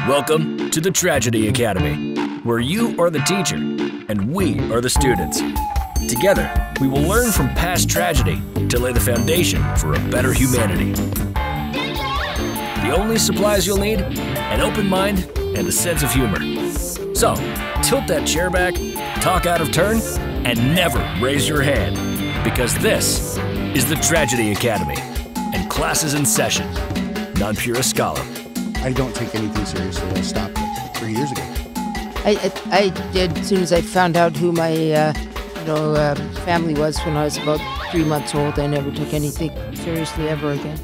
Welcome to the Tragedy Academy, where you are the teacher and we are the students. Together, we will learn from past tragedy to lay the foundation for a better humanity. The only supplies you'll need, an open mind and a sense of humor. So, tilt that chair back, talk out of turn, and never raise your hand, because this is the Tragedy Academy, and class is in session. Non-pura scholar. I don't take anything seriously. I stopped like 3 years ago. I did as soon as I found out who my family was when I was about 3 months old. I never took anything seriously ever again.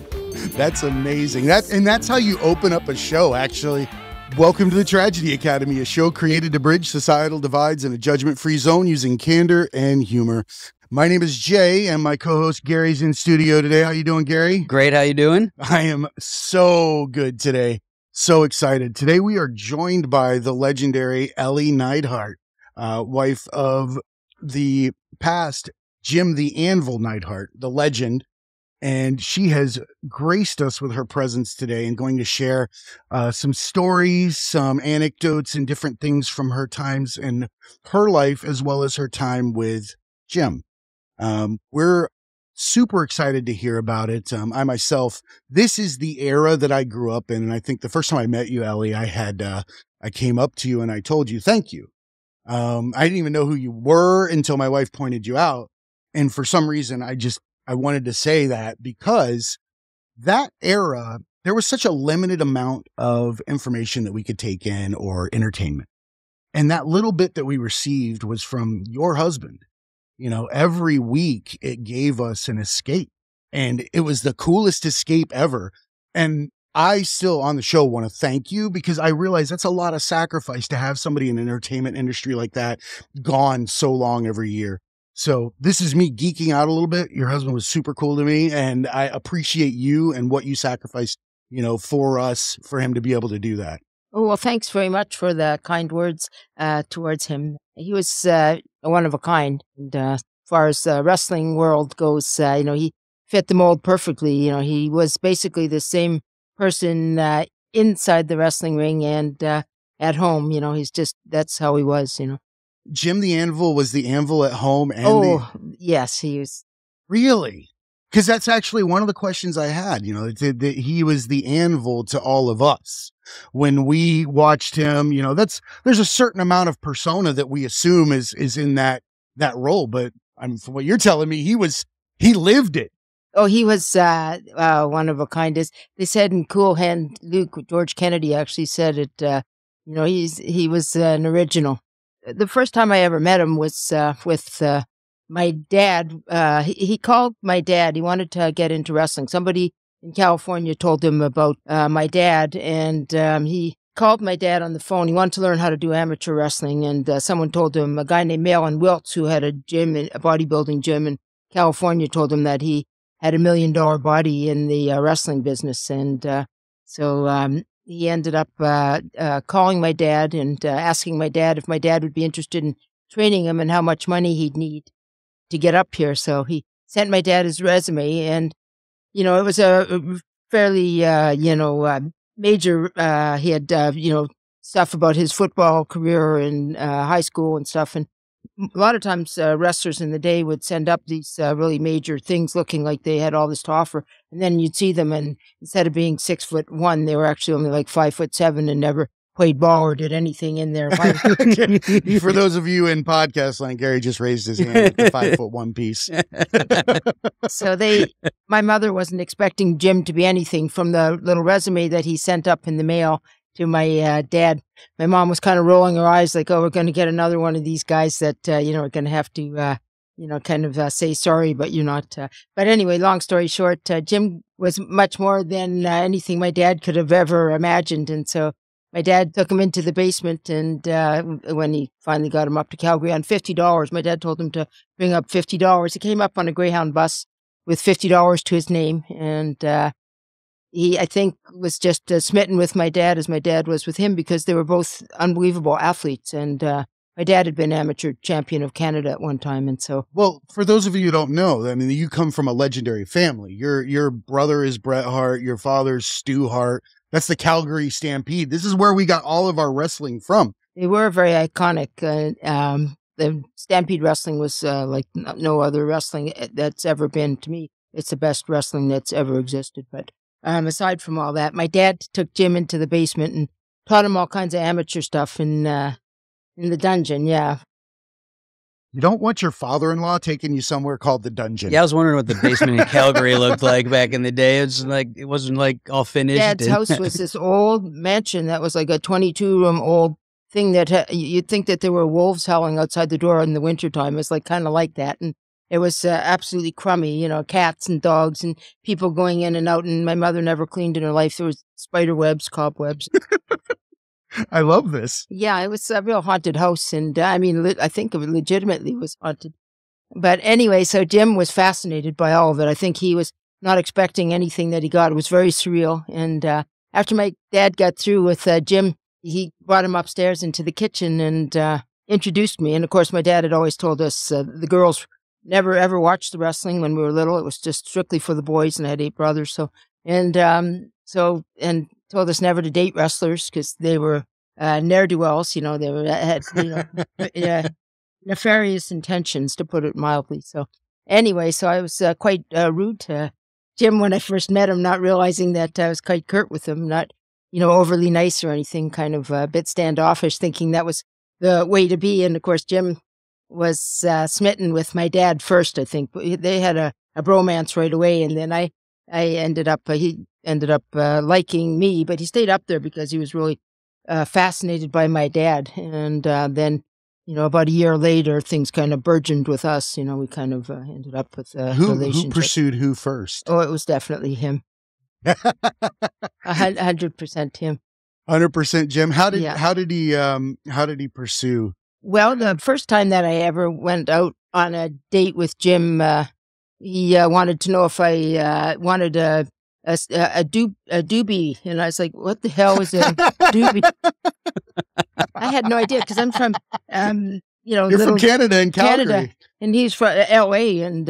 That's amazing. That's how you open up a show, actually. Welcome to the Tragedy Academy, a show created to bridge societal divides in a judgment-free zone using candor and humor. My name is Jay, and my co-host Gary's in studio today. How you doing, Gary? Great. How you doing? I am so good today. So excited. Today we are joined by the legendary Ellie Neidhart, wife of the past Jim the Anvil Neidhart, the legend. And she has graced us with her presence today and going to share some stories, some anecdotes, and different things from her times in her life, as well as her time with Jim. We're super excited to hear about it. I myself, this is the era that I grew up in. And I think the first time I met you, Ellie, I came up to you and I told you, thank you. I didn't even know who you were until my wife pointed you out. And for some reason, I wanted to say that because that era, there was such a limited amount of information that we could take in or entertainment. And that little bit that we received was from your husband. You know, every week it gave us an escape, and it was the coolest escape ever. And I still on the show want to thank you because I realize that's a lot of sacrifice to have somebody in the entertainment industry like that gone so long every year. So this is me geeking out a little bit. Your husband was super cool to me, and I appreciate you and what you sacrificed, for us, for him to be able to do that. Oh, well, thanks very much for the kind words towards him. He was one of a kind. And as far as the wrestling world goes, he fit the mold perfectly. He was basically the same person inside the wrestling ring and at home. That's how he was, Jim the Anvil was the anvil at home. And yes, he was. Really? Because that's actually one of the questions I had, that he was the anvil to all of us. When we watched him, there's a certain amount of persona that we assume is in that role. But from what you're telling me, he lived it. Oh, he was one of a kind. They said in Cool Hand Luke, George Kennedy actually said it, he was an original. The first time I ever met him was with my dad. He called my dad. He wanted to get into wrestling. Somebody in California told him about my dad, and he called my dad on the phone. He wanted to learn how to do amateur wrestling, and someone told him, a guy named Malin Wiltz, who had a bodybuilding gym in California, told him that he had $1 million body in the wrestling business. And so he ended up calling my dad and asking my dad if my dad would be interested in training him and how much money he'd need to get up here. So he sent my dad his resume, and it was a fairly, major, he had, stuff about his football career in high school and stuff. And a lot of times wrestlers in the day would send up these really major things looking like they had all this to offer. And then you'd see them, and instead of being 6'1", they were actually only like 5'7" and never played ball or did anything in there. For those of you in podcast land, Gary just raised his hand with the 5'1" piece. So my mother wasn't expecting Jim to be anything from the little resume that he sent up in the mail to my dad. My mom was kind of rolling her eyes like, oh, we're going to get another one of these guys that, are going to have to, kind of say sorry, but you're not. But anyway, long story short, Jim was much more than anything my dad could have ever imagined. And so my dad took him into the basement, and when he finally got him up to Calgary on $50, my dad told him to bring up $50. He came up on a Greyhound bus with $50 to his name, and he, I think, was just smitten with my dad as my dad was with him, because they were both unbelievable athletes. And my dad had been amateur champion of Canada at one time, and so. Well, for those of you who don't know, I mean, you come from a legendary family. Your brother is Bret Hart, your father's Stu Hart. That's the Calgary Stampede. This is where we got all of our wrestling from. They were very iconic. The Stampede Wrestling was like no other wrestling that's ever been. To me, it's the best wrestling that's ever existed. But aside from all that, my dad took Jim into the basement and taught him all kinds of amateur stuff in the dungeon. Yeah. You don't want your father-in-law taking you somewhere called the dungeon. Yeah, I was wondering what the basement in Calgary looked like back in the day. It wasn't like all finished. Dad's house was this old mansion that was like a 22-room old thing that you'd think that there were wolves howling outside the door in the wintertime. It was like kind of like that. And it was absolutely crummy, you know, cats and dogs and people going in and out. And my mother never cleaned in her life. There was spider webs, cobwebs. I love this. Yeah, it was a real haunted house. And I mean, I think it legitimately was haunted. But anyway, so Jim was fascinated by all of it. I think he was not expecting anything that he got. It was very surreal. And after my dad got through with Jim, he brought him upstairs into the kitchen and introduced me. And of course, my dad had always told us the girls never ever watched the wrestling when we were little. It was just strictly for the boys, and I had 8 brothers. So told us never to date wrestlers because they were ne'er-do-wells. You know, they had nefarious intentions, to put it mildly. So anyway, so I was quite rude to Jim when I first met him, not realizing that I was quite curt with him, not overly nice or anything, kind of a bit standoffish, thinking that was the way to be. And of course, Jim was smitten with my dad first, I think. They had a bromance right away, and then he ended up liking me, but he stayed up there because he was really fascinated by my dad. And then, about a year later, things kind of burgeoned with us. We kind of ended up with a relationship. Who pursued who first? Oh, it was definitely him. 100% him. 100% Jim. How did he pursue? Well, the first time that I ever went out on a date with Jim, he wanted to know if I wanted a doobie, and I was like, "What the hell is a doobie?" I had no idea because I'm from, You're from Canada and Calgary, Canada, and he's from L.A. And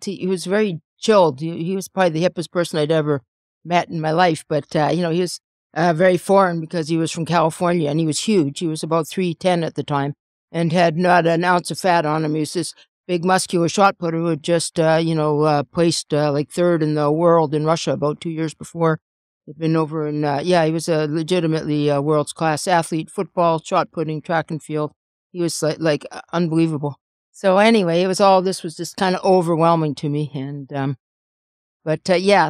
he was very chilled. He was probably the hippest person I'd ever met in my life, but he was very foreign because he was from California and he was huge. He was about 3'10" at the time and had not an ounce of fat on him. He was this big muscular shot putter who had just placed like 3rd in the world in Russia about 2 years before. He'd been over in he was a legitimately world's class athlete, football, shot putting, track and field. He was like unbelievable. So anyway, this was just kind of overwhelming to me. And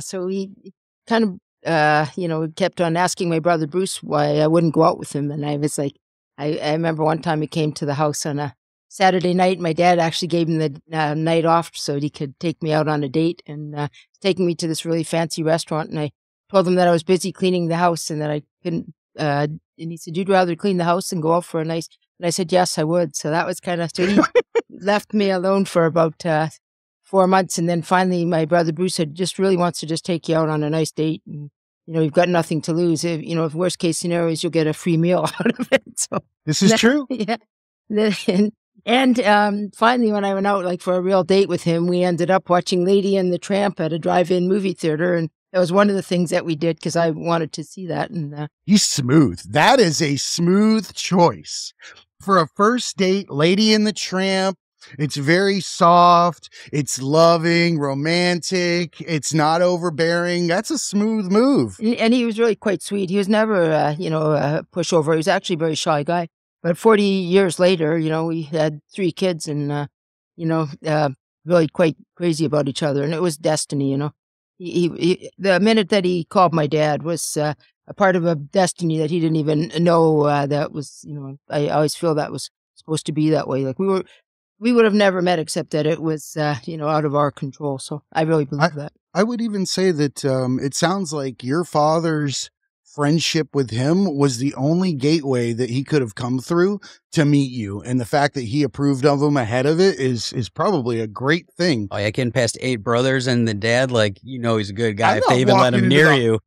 so he kind of kept on asking my brother Bruce why I wouldn't go out with him. And I was like, I remember one time he came to the house on a Saturday night. My dad actually gave him the night off so that he could take me out on a date, and taking me to this really fancy restaurant. And I told him that I was busy cleaning the house and that I couldn't, and he said, "You'd rather clean the house and go out for a nice," and I said, "Yes, I would." So that was kind of, so he left me alone for about 4 months. And then finally my brother Bruce said, just really wants to just take you out on a nice date. And, you've got nothing to lose. If worst case scenario is you'll get a free meal out of it. So this is true. Yeah. And finally, when I went out for a real date with him, we ended up watching Lady and the Tramp at a drive-in movie theater. And that was one of the things that we did because I wanted to see that. And he's smooth. That is a smooth choice for a first date. Lady and the Tramp. It's very soft. It's loving, romantic. It's not overbearing. That's a smooth move. And he was really quite sweet. He was never, a pushover. He was actually a very shy guy. But 40 years later, we had 3 kids and, really quite crazy about each other. And it was destiny, He the minute that he called my dad was a part of a destiny that he didn't even know that was, I always feel that was supposed to be that way. Like we would have never met except that it was, out of our control. So I really believe that. I would even say that it sounds like your father's friendship with him was the only gateway that he could have come through to meet you. And the fact that he approved of him ahead of it is probably a great thing. Oh, yeah, getting past 8 brothers and the dad, he's a good guy if they even let him near you.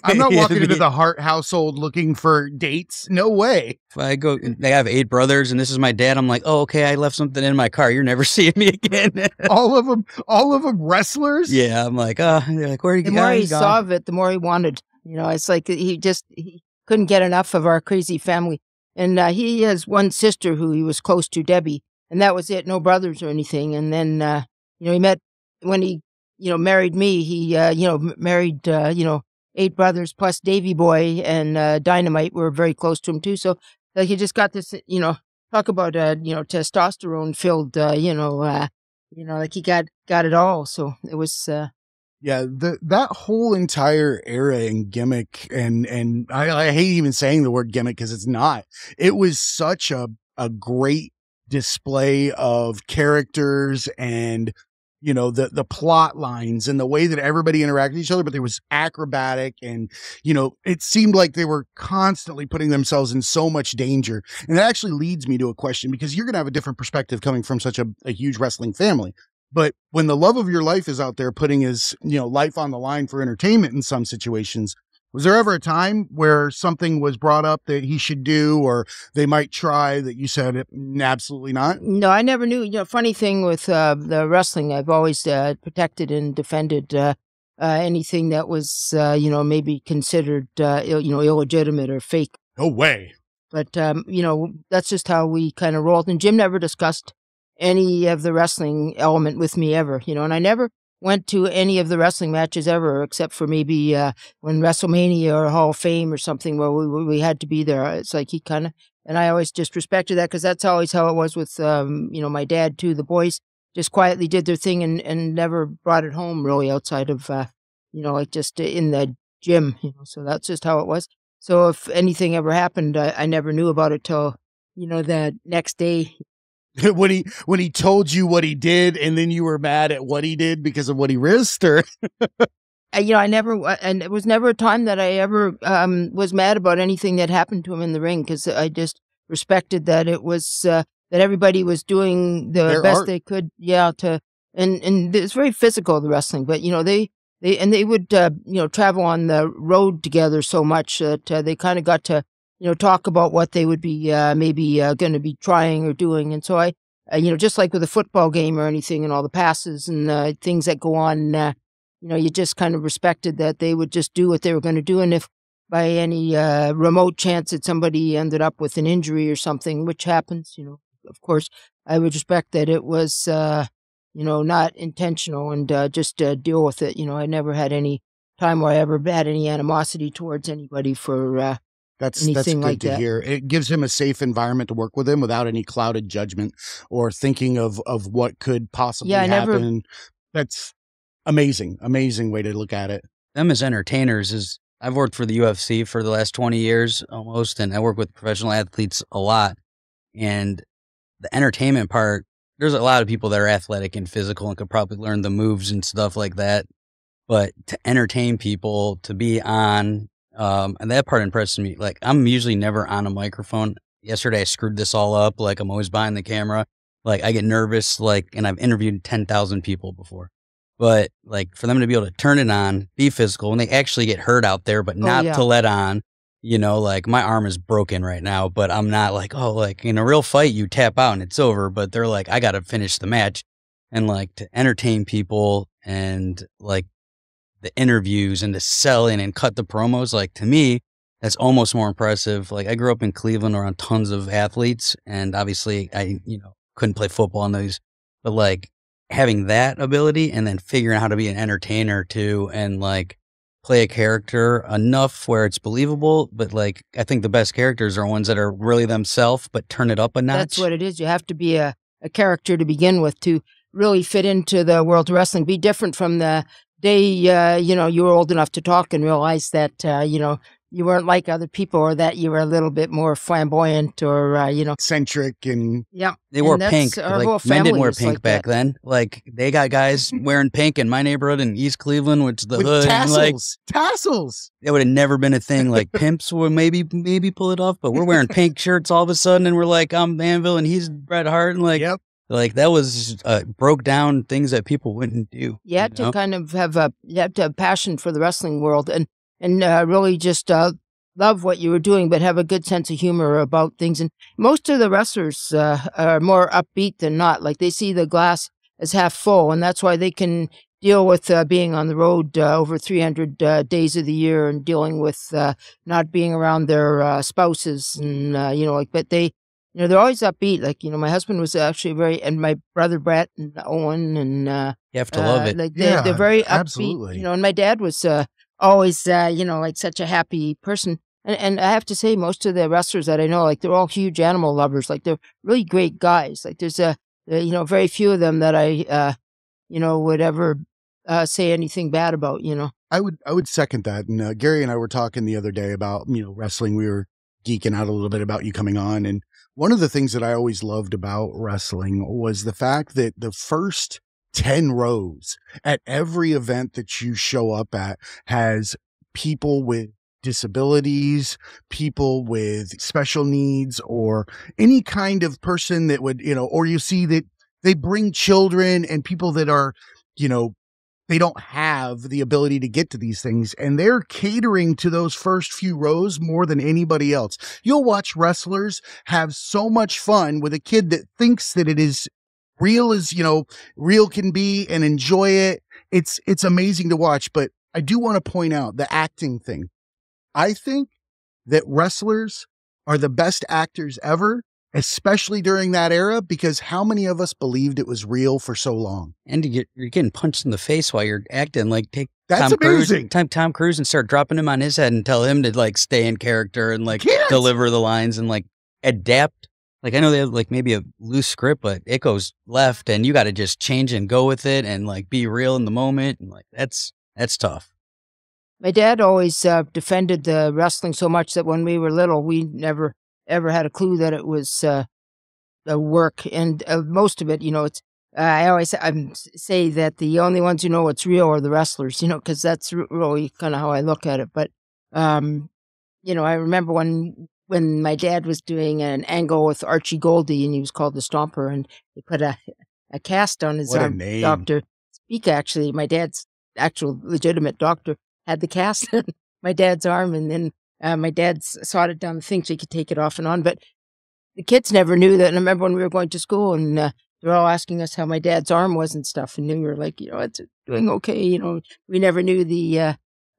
I'm not walking into the Hart household looking for dates. No way. If I go, they have 8 brothers and this is my dad. I'm like, oh, okay, I left something in my car. You're never seeing me again. all of them wrestlers? Yeah, I'm like, they're like, where are you going? The more he saw of it, the more he wanted. It's like he couldn't get enough of our crazy family. And he has one sister who he was close to, Debbie, and that was it. No brothers or anything. And then, he met when he, married me. He, married, 8 brothers plus Davy Boy and Dynamite were very close to him too. So like he just got this, talk about, testosterone filled, like he got it all. So it was, Yeah, that whole entire era and gimmick, and I hate even saying the word gimmick because it's not. It was such a great display of characters and the plot lines and the way that everybody interacted with each other, but there was acrobatic and it seemed like they were constantly putting themselves in so much danger. And that actually leads me to a question, because you're gonna have a different perspective coming from such a huge wrestling family. But when the love of your life is out there putting his, life on the line for entertainment in some situations, was there ever a time where something was brought up that he should do or they might try that you said absolutely not? No, I never knew. Funny thing with the wrestling, I've always protected and defended anything that was, maybe considered, illegitimate or fake. No way. But, that's just how we kind of rolled. And Jim never discussed any of the wrestling element with me ever, and I never went to any of the wrestling matches ever, except for maybe when WrestleMania or Hall of Fame or something where we had to be there. It's like he kind of, and I always just respected that because that's always how it was with, my dad too. The boys just quietly did their thing and never brought it home really outside of, like just in the gym, so that's just how it was. So if anything ever happened, I never knew about it till, the next day. when he told you what he did and then you were mad at what he did because of what he risked, or I never, and it was never a time that I ever was mad about anything that happened to him in the ring, because I just respected that it was that everybody was doing the their best art. they could, and it's very physical, the wrestling, but they would travel on the road together so much that they kind of got to talk about what they would be maybe going to be trying or doing. And so I, just like with a football game or anything and all the passes and things that go on, you just kind of respected that they would just do what they were going to do. And if by any remote chance that somebody ended up with an injury or something, which happens, of course, I would respect that it was, not intentional and just deal with it. I never had any time where I ever had any animosity towards anybody for That's anything good like to that. hear. It gives him a safe environment to work with him without any clouded judgment or thinking of what could possibly Yeah, I never. happen. That's amazing. Amazing way to look at it. Them as entertainers is, I've worked for the UFC for the last 20 years almost, and I work with professional athletes a lot. And the entertainment part, there's a lot of people that are athletic and physical and could probably learn the moves and stuff like that. But to entertain people, to be on, and that part impresses me. Like, I'm usually never on a microphone. Yesterday, I screwed this all up. Like, I'm always behind the camera. Like, I get nervous, and I've interviewed 10,000 people before. But, for them to be able to turn it on, be physical, and they actually get hurt out there, but not to let on, my arm is broken right now, but I'm not in a real fight, you tap out and it's over. But they're like, I got to finish the match. And, to entertain people and, the interviews and to sell in and cut the promos, to me, that's almost more impressive. I grew up in Cleveland around tons of athletes, and obviously I, couldn't play football in those, but having that ability and then figuring out how to be an entertainer too, and play a character enough where it's believable. But I think the best characters are ones that are really themselves, but turn it up a notch. That's what it is. You have to be a character to begin with to really fit into the world of wrestling. Be different from the day, you were old enough to talk and realize that, you weren't like other people, or that you were a little bit more flamboyant or, Eccentric and yeah. They wore pink. Our whole Men didn't family wear was pink like back that. then. They got guys wearing pink in my neighborhood in East Cleveland, which is the with hood. tassels. And Tassels. it would have never been a thing. Pimps would maybe pull it off, but we're wearing pink shirts all of a sudden, and we're like, I'm Anvil and he's Bret Hart, and Yep. that was broke down things that people wouldn't do. You had to kind of have passion for the wrestling world and really just love what you were doing, but have a good sense of humor about things. And most of the wrestlers are more upbeat than not. They see the glass as half full, and that's why they can deal with being on the road over 300 days of the year and dealing with not being around their spouses and like, but they, they're always upbeat. Like, my husband was actually and my brother Brett and Owen and You have to love it. like Yeah, they're very upbeat. absolutely. And my dad was always like such a happy person. And I have to say, most of the wrestlers that I know, like, they're all huge animal lovers. Like, they're really great guys. Like, there's very few of them that I would ever say anything bad about. I would second that. And Gary and I were talking the other day about, wrestling. We were geeking out a little bit about you coming on. And one of the things that I always loved about wrestling was the fact that the first 10 rows at every event that you show up at has people with disabilities, people with special needs, or any kind of person that would, or you see that they bring children and people that are, they don't have the ability to get to these things, and they're catering to those first few rows more than anybody else. You'll watch wrestlers have so much fun with a kid that thinks that it is real as, real can be, and enjoy it. It's amazing to watch. But I do want to point out the acting thing. I think that wrestlers are the best actors ever, especially during that era, because how many of us believed it was real for so long? And you're getting punched in the face while you're acting. Like, take That's amazing. Tom Cruise and start dropping him on his head and tell him to, like, stay in character and, like, deliver the lines and, like, adapt. Like, I know they have, like, maybe a loose script, but it goes left and you got to just change and go with it and, like, be real in the moment. And, like, that's tough. My dad always defended the wrestling so much that when we were little, we never ever had a clue that it was a work. And most of it, it's, I always say that the only ones who know it's real are the wrestlers, because that's really kind of how I look at it. But, I remember when my dad was doing an angle with Archie Goldie, and he was called the Stomper, and they put a cast on his arm. Dr. Speak, actually, my dad's actual legitimate doctor, had the cast on my dad's arm, and then my dad sawed it down the thing so he could take it off and on. But the kids never knew that. And I remember when we were going to school, and they're all asking us how my dad's arm was and stuff, and we were like, it's doing okay. We never knew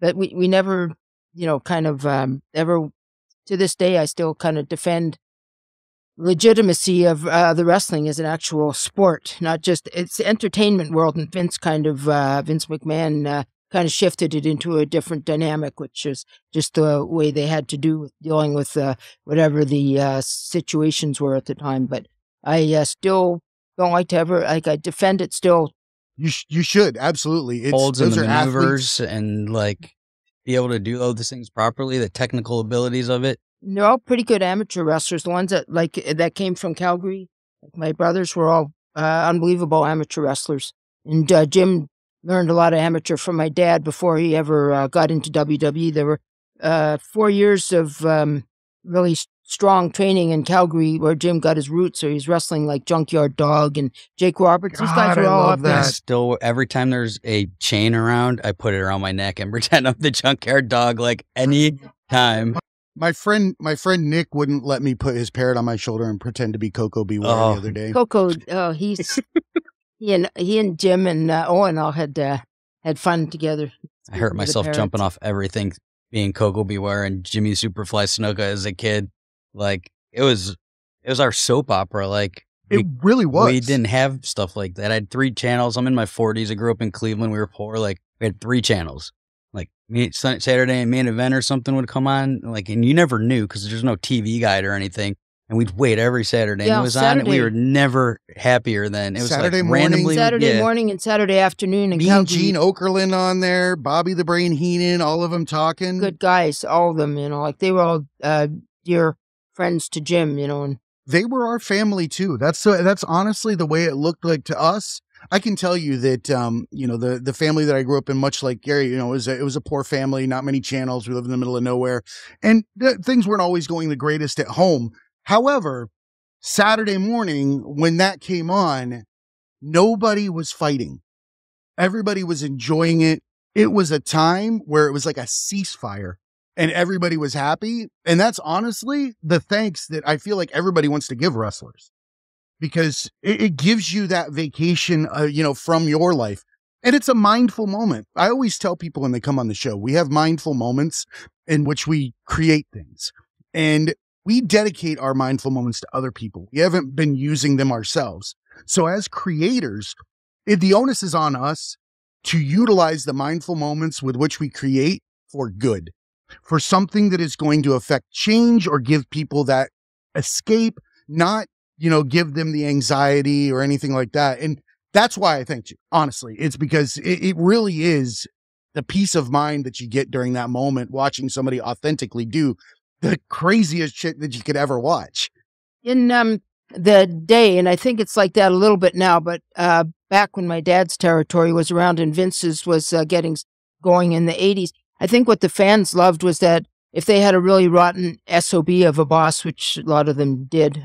but we never, kind of ever. To this day, I still kind of defend legitimacy of the wrestling as an actual sport, not just it's entertainment world. And Vince McMahon kind of shifted it into a different dynamic, which is just the way they had to do with dealing with whatever the situations were at the time. But I still don't like to ever, I defend it still. You should, absolutely. Holds in those the are maneuvers athletes. and, like, be able to do all these things properly, the technical abilities of it. They're all pretty good amateur wrestlers. The ones that came from Calgary, like my brothers, were all unbelievable amateur wrestlers. And Jim learned a lot of amateur from my dad before he ever got into WWE. There were 4 years of really strong training in Calgary where Jim got his roots. So he's wrestling like Junkyard Dog and Jake Roberts. These guys God, were I all love up there. that. Still, every time there's a chain around, I put it around my neck and pretend I'm the Junkyard Dog, like, any time. My friend Nick wouldn't let me put his parrot on my shoulder and pretend to be Coco Beware the other day. Coco, he's he and Jim and Owen all had fun together. I hurt myself jumping off everything, being Coco Beware and Jimmy Superfly Snuka as a kid. Like, it was our soap opera. Like, It really was. We didn't have stuff like that. I had 3 channels. I'm in my 40s. I grew up in Cleveland. We were poor. Like, we had 3 channels. Like, Saturday main event or something would come on. Like, and you never knew because there's no TV guide or anything. And we'd wait every Saturday. And it was on, and we were never happier than. It was Saturday like morning. randomly. Saturday morning and Saturday afternoon. Me and Gene Okerlund on there, Bobby the Brain Heenan, all of them talking. Good guys, all of them, like they were all dear friends to Jim, and they were our family too. That's honestly the way it looked like to us. I can tell you that, the family that I grew up in, much like Gary, it was a poor family, not many channels. We lived in the middle of nowhere, and things weren't always going the greatest at home. However, Saturday morning when that came on, nobody was fighting. Everybody was enjoying it. It was a time where it was like a ceasefire and everybody was happy. And that's honestly the thanks that I feel like everybody wants to give wrestlers, because it gives you that vacation, from your life. And it's a mindful moment. I always tell people when they come on the show, we have mindful moments in which we create things. And we dedicate our mindful moments to other people. We haven't been using them ourselves. So as creators, the onus is on us to utilize the mindful moments with which we create for good, for something that is going to affect change or give people that escape, not, give them the anxiety or anything like that. And that's why I thanked you. Honestly, it's because it really is the peace of mind that you get during that moment, watching somebody authentically do the craziest shit that you could ever watch. In the day, and I think it's like that a little bit now, but back when my dad's territory was around and Vince's was getting going in the 80s, I think what the fans loved was that if they had a really rotten SOB of a boss, which a lot of them did,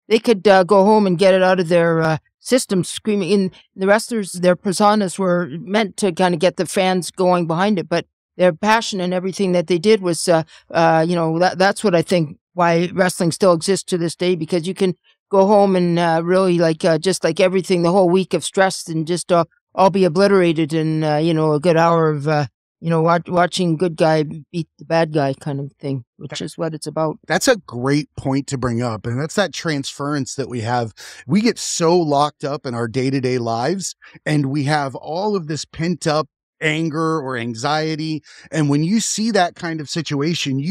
they could go home and get it out of their system screaming. And the wrestlers, their personas were meant to kind of get the fans going behind it, but their passion and everything that they did was, that's what I think why wrestling still exists to this day, because you can go home and really just like everything, the whole week of stress and just all be obliterated in, a good hour of, watching good guy beat the bad guy kind of thing, which is what it's about. That's a great point to bring up. And that's that transference that we have. We get so locked up in our day-to-day lives, and we have all of this pent up anger or anxiety. And when you see that kind of situation,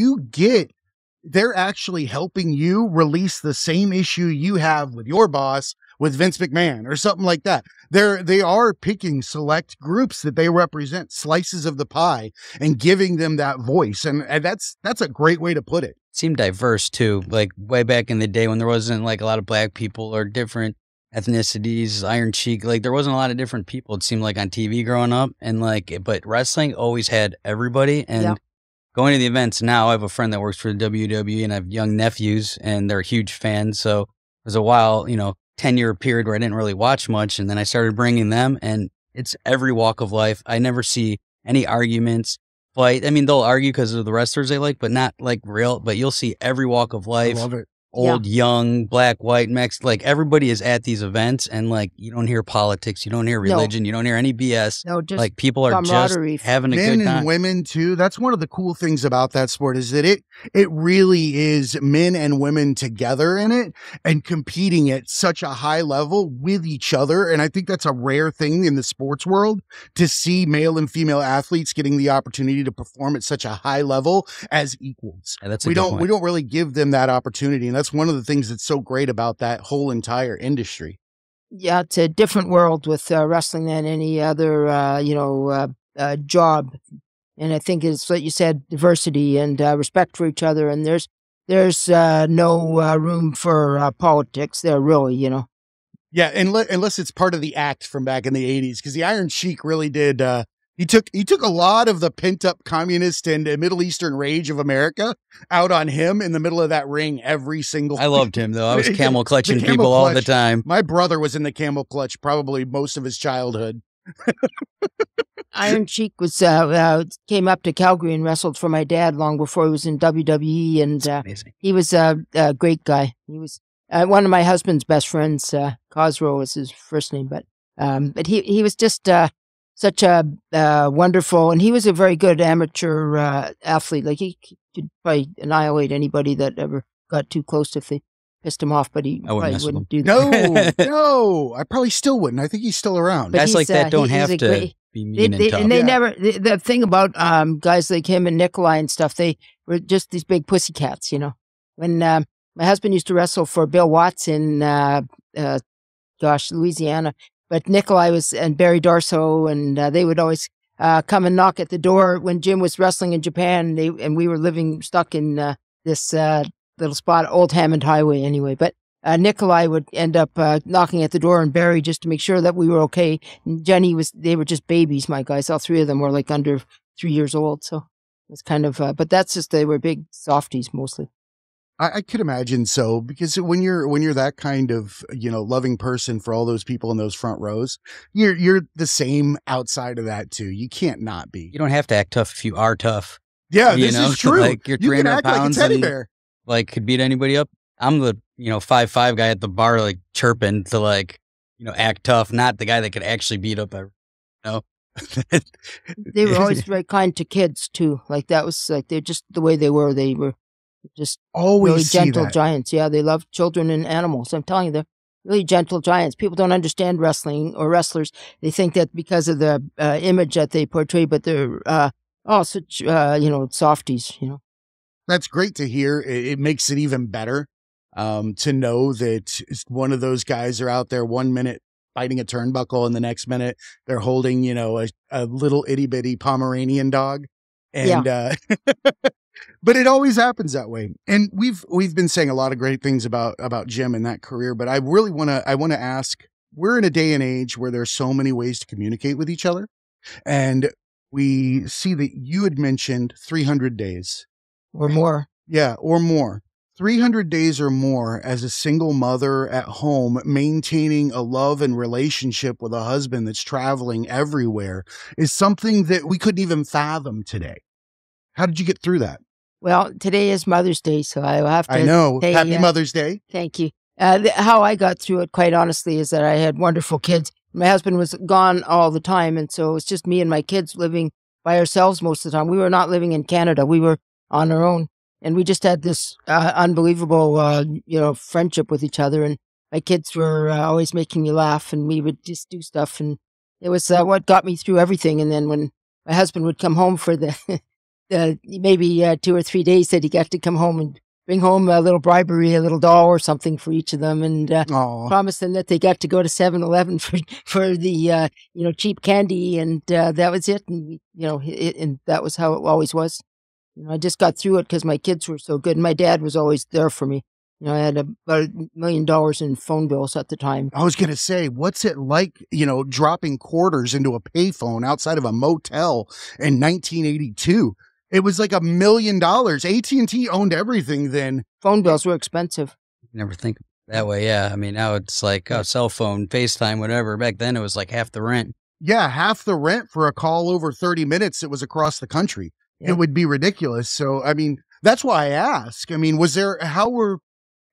they're actually helping you release the same issue you have with your boss with Vince McMahon or something like that. They are picking select groups that they represent, slices of the pie, and giving them that voice. And that's a great way to put it. Seemed diverse too, like way back in the day when there wasn't like a lot of black people or different ethnicities, Iron Sheik, like there wasn't a lot of different people, it seemed like, on TV growing up. And but wrestling always had everybody. And going to the events now, I have a friend that works for the WWE and I have young nephews and they're huge fans. So there's a while, 10-year period where I didn't really watch much. And then I started bringing them, and it's every walk of life. I never see any arguments, fight. I mean, they'll argue because of the wrestlers they like, but not like real, but you'll see every walk of life. I love it. Old, young, black, white, mixed, like everybody is at these events, and like you don't hear politics, you don't hear religion, you don't hear any BS. No, just like people are just having a good time. Men and women too. That's one of the cool things about that sport is that it really is men and women together in it and competing at such a high level with each other. And I think that's a rare thing in the sports world to see male and female athletes getting the opportunity to perform at such a high level as equals. Yeah, we don't really give them that opportunity. And that's one of the things that's so great about that whole entire industry. Yeah, it's a different world with wrestling than any other, job. And I think it's what you said, diversity and respect for each other. And there's no room for politics there, really, Yeah, unless it's part of the act from back in the 80s, because the Iron Sheik really did. He took a lot of the pent up communist and Middle Eastern rage of America out on him in the middle of that ring every single. I loved him though. I was camel clutching people all the time. My brother was in the camel clutch probably most of his childhood. Iron Sheik was came up to Calgary and wrestled for my dad long before he was in WWE, and he was a great guy. He was one of my husband's best friends. Cosro was his first name, but he was just such a wonderful, and he was a very good amateur athlete. Like he could probably annihilate anybody that ever got too close if they pissed him off, but he probably wouldn't do that. No, I probably still wouldn't. I think he's still around. Guys like that don't have to be mean and tough. And they never, the thing about guys like him and Nikolai and stuff, they were just these big pussycats, When my husband used to wrestle for Bill Watts in, Louisiana, but Nikolai and Barry Darso, and they would always come and knock at the door when Jim was wrestling in Japan, and we were stuck in this little spot, Old Hammond Highway anyway. But Nikolai would end up knocking at the door, and Barry, just to make sure that we were okay. And Jenny they were just babies, my guys. All three of them were like under 3 years old. So it was kind of, but that's just, they were big softies mostly. I could imagine so, because when you're that kind of, loving person for all those people in those front rows, you're the same outside of that too. You can't not be. You don't have to act tough if you are tough. Yeah, this is true. Like you're 300 pounds like a teddy bear. Like could beat anybody up. I'm the 5'5" guy at the bar, like chirping to act tough, not the guy that could actually beat up everyone. No. They were always very kind to kids too. Like that was like they're just the way they were. They were just Always really see gentle that. giants. Yeah, they love children and animals. I'm telling you, they're really gentle giants. People don't understand wrestling or wrestlers. They think that because of the image that they portray, but they're all such softies. That's great to hear. It makes it even better to know that one of those guys are out there 1 minute fighting a turnbuckle and the next minute they're holding, a little itty bitty Pomeranian dog. And, but it always happens that way. And we've been saying a lot of great things about Jim and that career, but I really want to ask, we're in a day and age where there's so many ways to communicate with each other. And we see that you had mentioned 300 days. Or more. Yeah, or more. 300 days or more as a single mother at home, maintaining a love and relationship with a husband that's traveling everywhere is something that we couldn't even fathom today. How did you get through that? Well, today is Mother's Day, so I will have to I know. say, Happy Mother's Day. Thank you. How I got through it, quite honestly, is that I had wonderful kids. My husband was gone all the time, and so it was just me and my kids living by ourselves most of the time. We were not living in Canada. We were on our own. And we just had this unbelievable, friendship with each other. And my kids were always making me laugh, and we would just do stuff. And it was what got me through everything. And then when my husband would come home for the maybe 2 or 3 days that he got to come home and bring home a little bribery, a little doll or something for each of them, and promise them that they got to go to 7-Eleven for the cheap candy, and that was it. And and that was how it always was. I just got through it because my kids were so good. And my dad was always there for me. I had about $1 million in phone bills at the time. I was going to say, what's it like, dropping quarters into a payphone outside of a motel in 1982? It was like $1 million. AT&T owned everything then. Phone bills were expensive. Never think that way. Yeah. I mean, now it's like a cell phone, FaceTime, whatever. Back then it was like half the rent. Yeah. Half the rent for a call over 30 minutes. It was across the country. It would be ridiculous. So, I mean, that's why I ask. I mean,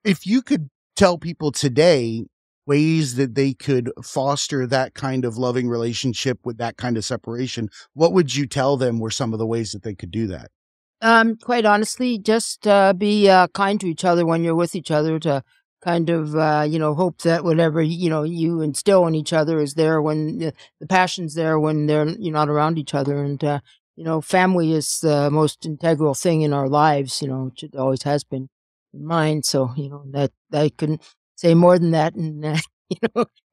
if you could tell people today ways that they could foster that kind of loving relationship with that kind of separation, what would you tell them were some of the ways that they could do that? Quite honestly, just be kind to each other when you're with each other, to kind of, hope that whatever, you instill in each other is there when the passion's there when you're not around each other. And, family is the most integral thing in our lives, which it always has been in mine. So, that I couldn't say more than that. And,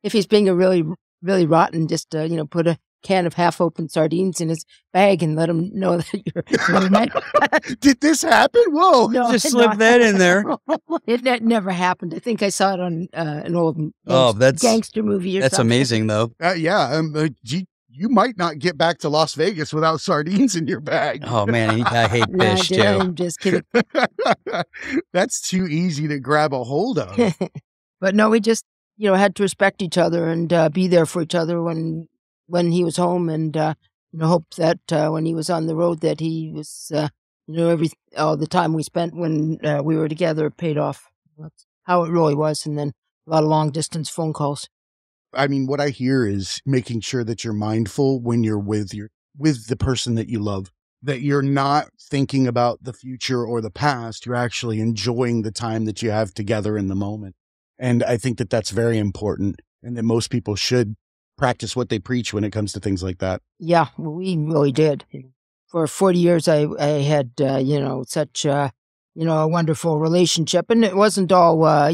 if he's being a really, really rotten, just, put a can of half-open sardines in his bag and let him know that you're Did this happen? Whoa. No, just slip that in there. It never happened. I think I saw it on an old that's gangster movie or that's something. amazing, though. Yeah. You might not get back to Las Vegas without sardines in your bag. Oh, man, I hate fish, too. I'm just kidding. That's too easy to grab a hold of. But no, we just, had to respect each other and be there for each other when he was home, and, hope that when he was on the road that he was, all the time we spent when we were together paid off. That's how it really was. And then a lot of long distance phone calls. I mean, what I hear is making sure that you're mindful when you're with the person that you love, that you're not thinking about the future or the past. You're actually enjoying the time that you have together in the moment. And I think that that's very important, and that most people should practice what they preach when it comes to things like that. Yeah, we really did. For 40 years, I had, such, a wonderful relationship, and it wasn't all,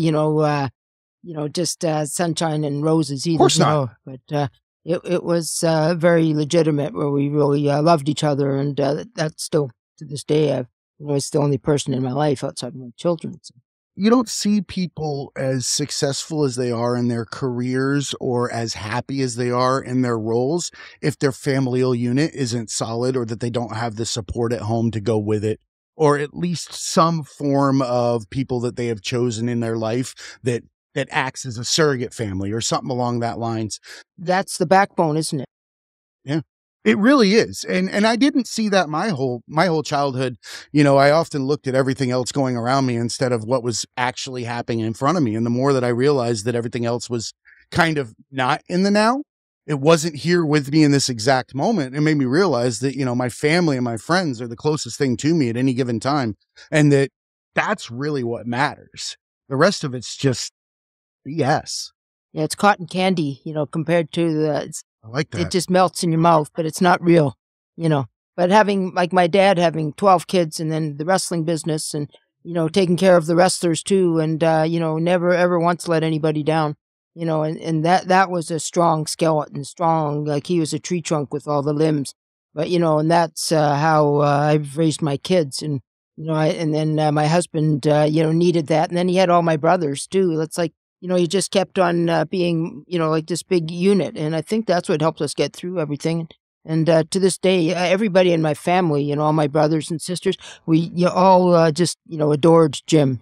just sunshine and roses either. Of course not. But it was very legitimate, where we really loved each other, and that's still, to this day, it's the only person in my life outside of my children. So. You don't see people as successful as they are in their careers or as happy as they are in their roles if their familial unit isn't solid, or that they don't have the support at home to go with it, or at least some form of people that they have chosen in their life that acts as a surrogate family or something along that lines. That's the backbone, isn't it? Yeah, it really is. And I didn't see that my whole childhood. I often looked at everything else going around me instead of what was actually happening in front of me. And the more that I realized that everything else was kind of not in the now, it wasn't here with me in this exact moment. It made me realize that, my family and my friends are the closest thing to me at any given time. And that's really what matters. The rest of it's just BS. Yeah, it's cotton candy, compared to I like that. it just melts in your mouth, but it's not real, But having, like my dad, having 12 kids and then the wrestling business and, taking care of the wrestlers too. And, never ever once let anybody down, and that was a strong skeleton, strong, like he was a tree trunk with all the limbs. But, and that's how I've raised my kids. And, and then my husband, needed that. And then he had all my brothers too. It's like, he just kept on being, like this big unit. And I think that's what helped us get through everything. And to this day, everybody in my family, all my brothers and sisters, we all just, adored Jim,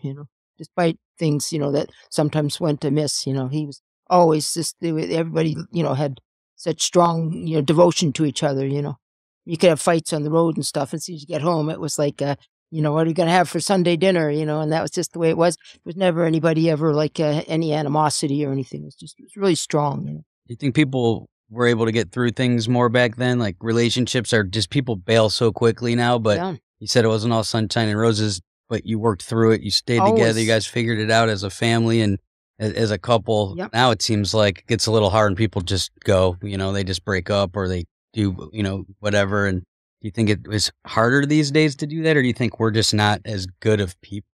despite things, that sometimes went amiss. He was always just, everybody, had such strong, devotion to each other, You could have fights on the road and stuff. And as soon as you get home, it was like, what are you going to have for Sunday dinner? And that was just the way it was. There was never anybody ever like any animosity or anything. It was really strong. Do you think people were able to get through things more back then? Like relationships are just people bail so quickly now, but Yeah. you said it wasn't all sunshine and roses, but you worked through it. You stayed together. Always. You guys figured it out as a family and as a couple. Yep. Now it seems like it gets a little hard and people just go, they just break up or they do, whatever. And do you think it was harder these days to do that? Or do you think we're just not as good of people?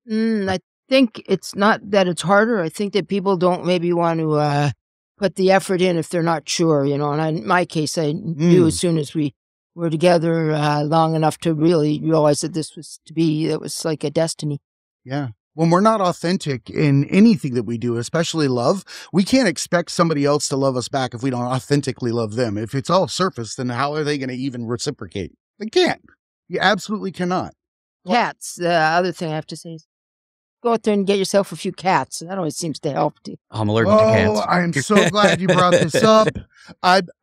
I think it's not that it's harder. I think that people don't maybe want to put the effort in if they're not sure, And in my case, I knew as soon as we were together long enough to really realize that it was like a destiny. Yeah. When we're not authentic in anything that we do, especially love, we can't expect somebody else to love us back if we don't authentically love them. If it's all surface, then how are they going to even reciprocate? They can't. You absolutely cannot. Cats, the other thing I have to say is go out there and get yourself a few cats. That always seems to help too. I'm allergic to cats. I am so glad you brought this up.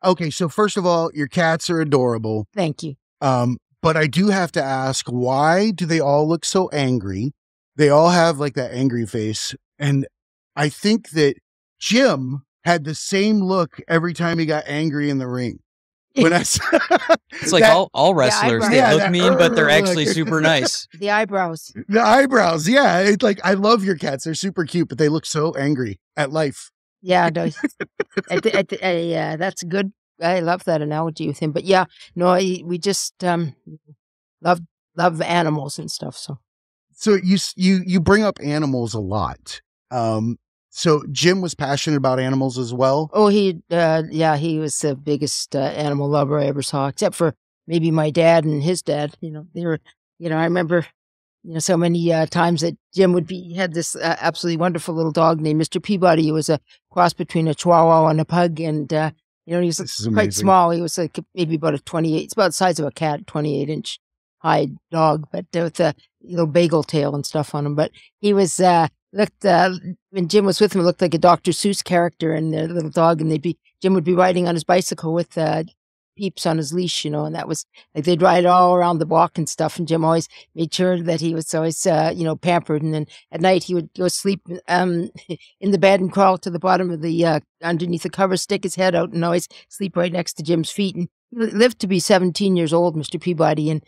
Okay, so first of all, your cats are adorable. Thank you. But I do have to ask, why do they all look so angry? They all have like that angry face. And I think that Jim had the same look every time he got angry in the ring. When it's like all wrestlers, they look mean, but they're actually super nice. The eyebrows. The eyebrows, yeah. It's like, I love your cats. They're super cute, but they look so angry at life. Yeah, that's good. I love that analogy with him. But yeah, no, we just love animals and stuff. So you bring up animals a lot. So Jim was passionate about animals as well. Oh, he was the biggest animal lover I ever saw, except for maybe my dad and his dad. They were, I remember, so many times that Jim had this absolutely wonderful little dog named Mr. Peabody. He was a cross between a Chihuahua and a pug, and he was quite small. He was like maybe about it's about the size of a cat, 28-inch hide dog, but with a bagel tail and stuff on him. But he was when Jim was with him, it looked like a Dr. Seuss character and the little dog, and Jim would be riding on his bicycle with Peeps on his leash, and that was like they'd ride all around the block and stuff. And Jim always made sure that he was always, pampered. And then at night he would go sleep in the bed and crawl to the bottom of the underneath the cover, stick his head out, and always sleep right next to Jim's feet. And he lived to be 17 years old, Mr. Peabody, and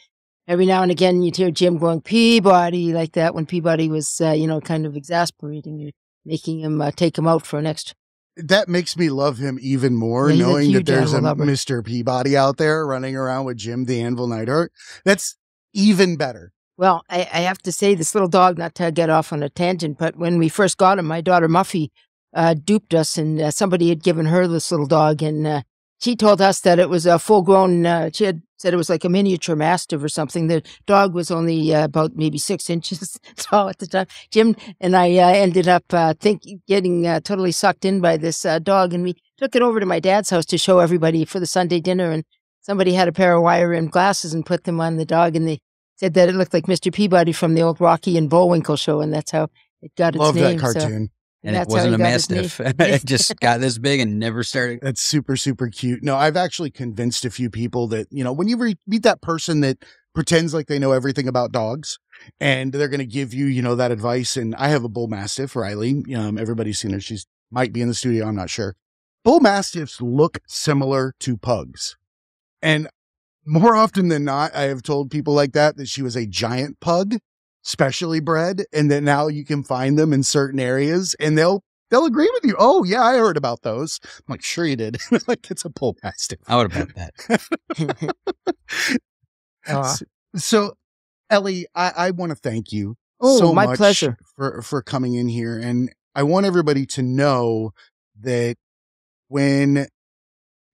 every now and again, you'd hear Jim going, Peabody, like that when Peabody was, kind of exasperating you, making him take him out for an extra. That makes me love him even more, knowing that there's a Mr. Peabody out there running around with Jim the Anvil Neidhart. That's even better. Well, I have to say, this little dog, not to get off on a tangent, but when we first got him, my daughter Muffy duped us, and somebody had given her this little dog, and she told us that it was a full-grown, she had said it was like a miniature mastiff or something. The dog was only about maybe 6 inches tall at the time. Jim and I ended up getting totally sucked in by this dog, and we took it over to my dad's house to show everybody for the Sunday dinner, and somebody had a pair of wire-rimmed glasses and put them on the dog, and they said that it looked like Mr. Peabody from the old Rocky and Bullwinkle show, and that's how it got its name. Love that cartoon. And it wasn't a mastiff. It just got this big and never started. That's super, super cute. No, I've actually convinced a few people that, when you meet that person that pretends like they know everything about dogs and they're going to give you, that advice. And I have a bull mastiff, Riley. Everybody's seen her. She's might be in the studio. I'm not sure. bull mastiffs look similar to pugs. And more often than not, I have told people like that she was a giant pug, specially bred, and that now you can find them in certain areas and they'll agree with you. Oh yeah, I heard about those. I'm like, sure you did. Like, it's a bull mastiff. I would have bet that. So Ellie, I want to thank you my much pleasure. for coming in here. And I want everybody to know that when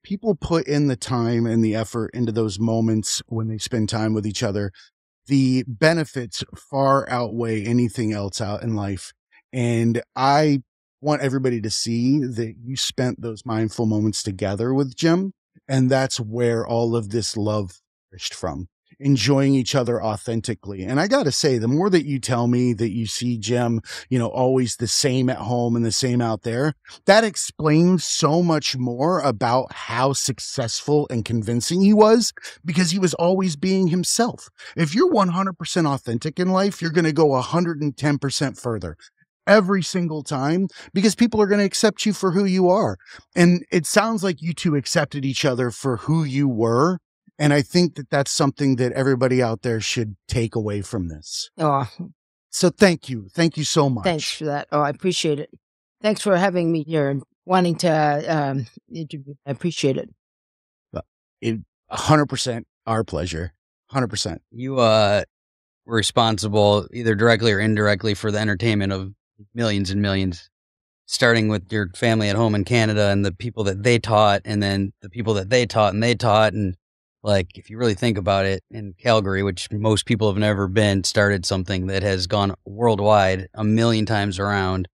people put in the time and the effort into those moments when they spend time with each other, the benefits far outweigh anything else out in life. And I want everybody to see that you spent those mindful moments together with Jim. And that's where all of this love flourished from. Enjoying each other authentically. And I got to say, the more that you tell me that you see Jim, always the same at home and the same out there, that explains so much more about how successful and convincing he was, because he was always being himself. If you're 100% authentic in life, you're going to go 110% further every single time, because people are going to accept you for who you are. And it sounds like you two accepted each other for who you were. And I think that that's something that everybody out there should take away from this. Oh, so thank you. Thank you so much. Thanks for that. Oh, I appreciate it. Thanks for having me here and wanting to interview. I appreciate it. 100% our pleasure. 100%. You were responsible either directly or indirectly for the entertainment of millions and millions, starting with your family at home in Canada and the people that they taught, and then the people that they taught and they taught. And like, if you really think about it, in Calgary, which most people have never been, started something that has gone worldwide a million times around,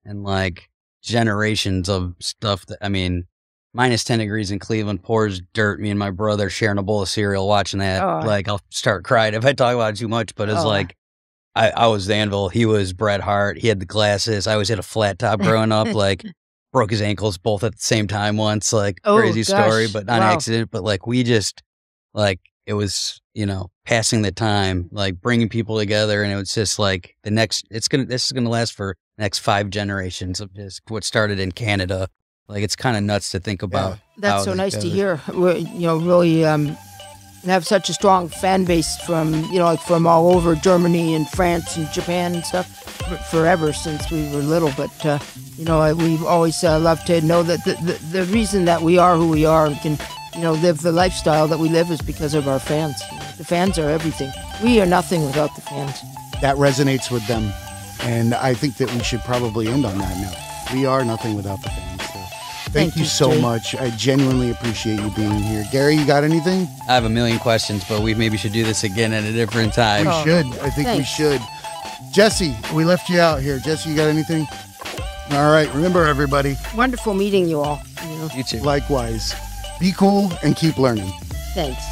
and like generations of stuff that, I mean, minus 10 degrees in Cleveland, pours dirt. Me and my brother sharing a bowl of cereal, watching that. Like, I'll start crying if I talk about it too much, but it's like, I was the Anvil. He was Bret Hart. He had the glasses. I always had a flat top growing up, like broke his ankles both at the same time once, like crazy story, but not accident. But like, we just, like, it was, passing the time, like bringing people together. And it was just like this is going to last for the next 5 generations of just what started in Canada. Like, it's kind of nuts to think about. That's so nice to hear. We're, really have such a strong fan base from, from all over Germany and France and Japan and stuff forever since we were little. But, we've always loved to know that the reason that we are who we are and can, live the lifestyle that we live is because of our fans. The fans are everything. We are nothing without the fans. That resonates with them. And I think that we should probably end on that note. We are nothing without the fans. So thank you so much. I genuinely appreciate you being here. Gary, you got anything? I have a million questions, but we maybe should do this again at a different time. We should. I think we should. Jesse, we left you out here. Jesse, you got anything? All right. Remember, everybody. Wonderful meeting you all. You too. Likewise. Be cool and keep learning. Thanks.